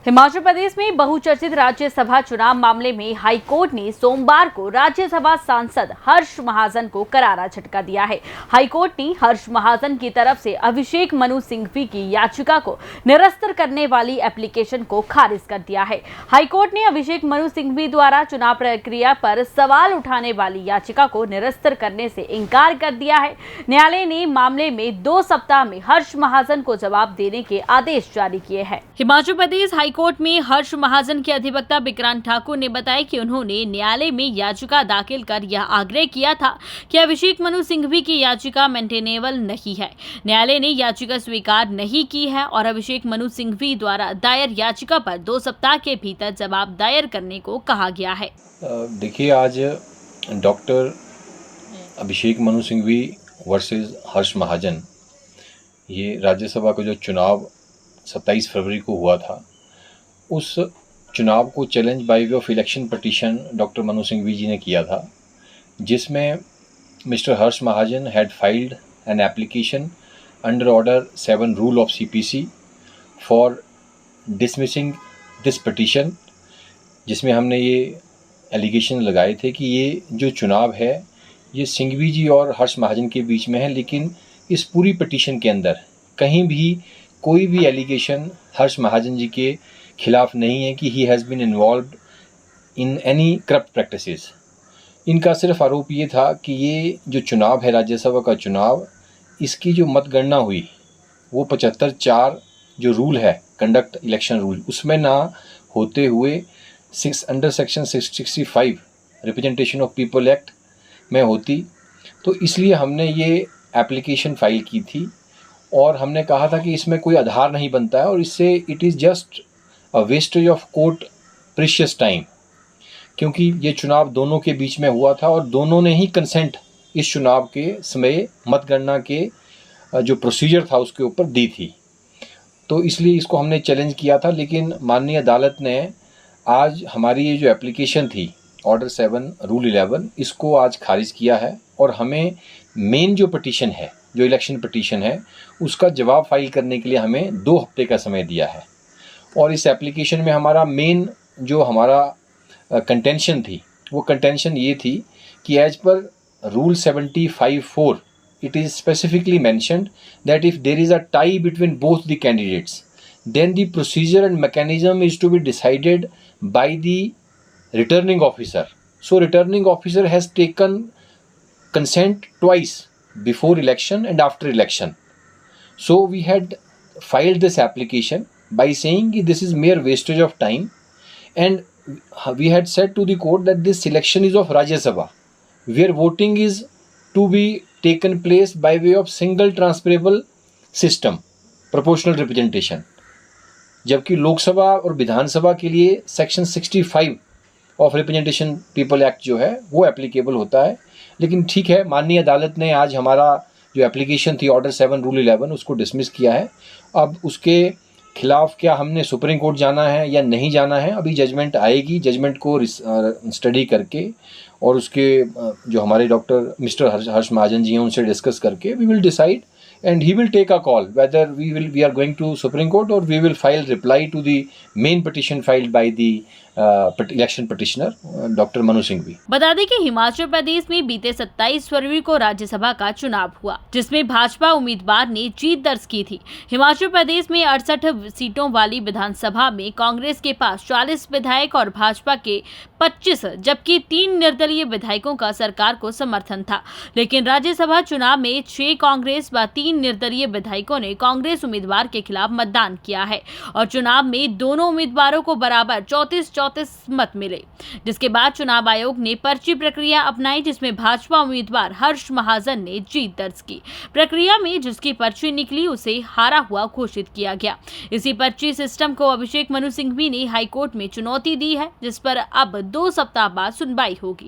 हिमाचल प्रदेश में बहुचर्चित राज्यसभा चुनाव मामले में हाईकोर्ट ने सोमवार को राज्यसभा सांसद हर्ष महाजन को करारा झटका दिया है। हाईकोर्ट ने हर्ष महाजन की तरफ से अभिषेक मनु सिंघवी की याचिका को निरस्त करने वाली एप्लीकेशन को खारिज कर दिया है। हाईकोर्ट ने अभिषेक मनु सिंघवी द्वारा चुनाव प्रक्रिया पर सवाल उठाने वाली याचिका को निरस्त करने से इनकार कर दिया है। न्यायालय ने मामले में 2 सप्ताह में हर्ष महाजन को जवाब देने के आदेश जारी किए हैं। हिमाचल प्रदेश हाईकोर्ट में हर्ष महाजन के अधिवक्ता विक्रांत ठाकुर ने बताया कि उन्होंने न्यायालय में याचिका दाखिल कर यह आग्रह किया था कि अभिषेक मनु सिंघवी की याचिका मेंटेनेबल नहीं है। न्यायालय ने याचिका स्वीकार नहीं की है और अभिषेक मनु सिंघवी द्वारा दायर याचिका पर 2 सप्ताह के भीतर जवाब दायर करने को कहा गया है। देखिए, आज डॉक्टर अभिषेक मनु सिंघवी वर्सेस हर्ष महाजन, ये राज्यसभा का जो चुनाव 27 फरवरी को हुआ था, उस चुनाव को challenge by way of election petition doctor Manu Singhvi ji ने किया था, जिसमें mister Harsh Mahajan had filed an application under order 7 rule of CPC for dismissing this petition, जिसमें हमने ये एलिगेशन लगाए थे कि ये जो चुनाव है ये सिंघवी जी और हर्ष महाजन के बीच में है, लेकिन इस पूरी पिटीशन के अंदर कहीं भी कोई भी एलिगेशन हर्ष महाजन जी के खिलाफ नहीं है कि he has been involved in any corrupt practices. इनका सिर्फ आरोप ये था कि ये जो चुनाव है राज्यसभा का चुनाव, इसकी जो मतगणना हुई वो 75(4) जो रूल है कंडक्ट इलेक्शन रूल, उसमें ना होते हुए under section 665 representation of people act में होती। तो इसलिए हमने ये एप्लीकेशन फाइल की थी और हमने कहा था कि इसमें कोई आधार नहीं बनता है और इससे it is just a wastage of court precious time, क्योंकि ये चुनाव दोनों के बीच में हुआ था और दोनों ने ही कंसेंट इस चुनाव के समय मतगणना के जो प्रोसीजर था उसके ऊपर दी थी। तो इसलिए इसको हमने चैलेंज किया था, लेकिन माननीय अदालत ने आज हमारी ये जो एप्लीकेशन थी ऑर्डर 7 रूल 11, इसको आज खारिज किया है और हमें मेन जो पिटीशन है, जो इलेक्शन पिटीशन है, उसका जवाब फाइल करने के लिए हमें 2 हफ्ते का समय दिया है। और इस एप्लीकेशन में हमारा मेन जो हमारा कंटेंशन थी, वो कंटेंशन ये थी कि as per rule 75(4) it is specifically mentioned that if there is a tie between both the candidates then the procedure and mechanism is to be decided by the returning officer. So returning officer has taken consent twice, before election and after election. So we had filed this application by saying that this is mere wastage of time, and we had said to the court that this election is of Rajya Sabha, where voting is to be taken place by way of single transferable system, proportional representation. जबकि लोकसभा और विधानसभा के लिए section 65 of representation people act जो है वो applicable होता है। लेकिन ठीक है, माननीय अदालत ने आज हमारा जो एप्लीकेशन थी ऑर्डर 7 रूल 11 उसको डिसमिस किया है। अब उसके खिलाफ क्या हमने सुप्रीम कोर्ट जाना है या नहीं जाना है, अभी जजमेंट आएगी। जजमेंट को स्टडी करके और उसके जो हमारे डॉक्टर मिस्टर हर्ष महाजन जी हैं उनसे डिस्कस करके we will decide and he will take a call whether we are going to Supreme Court or we will file reply to the main petition filed by the election petitioner doctor Manu Singhvi. बता दें कि हिमाचल प्रदेश में बीते 27 फरवरी को राज्यसभा का चुनाव हुआ, जिसमें भाजपा उम्मीदवार ने जीत दर्ज की थी। हिमाचल प्रदेश में 68 सीटों वाली विधानसभा में कांग्रेस के पास 40 विधायक और भाजपा के 25, जबकि 3 निर्दलीय विधायकों का सरकार को समर्थन था। लेकिन राज्यसभा चुनाव में 6 कांग्रेस व 3 निर्दलीय विधायकों ने कांग्रेस उम्मीदवार के खिलाफ मतदान किया है और चुनाव में दोनों उम्मीदवारों को बराबर 34 मत मिले, जिसके बाद चुनाव आयोग ने पर्ची प्रक्रिया अपनाई, जिसमें भाजपा उम्मीदवार हर्ष महाजन ने जीत दर्ज की। प्रक्रिया में जिसकी पर्ची निकली उसे हारा हुआ घोषित किया गया। इसी पर्ची सिस्टम को अभिषेक मनु सिंघवी ने हाईकोर्ट में चुनौती दी है, जिस पर अब 2 सप्ताह बाद सुनवाई होगी।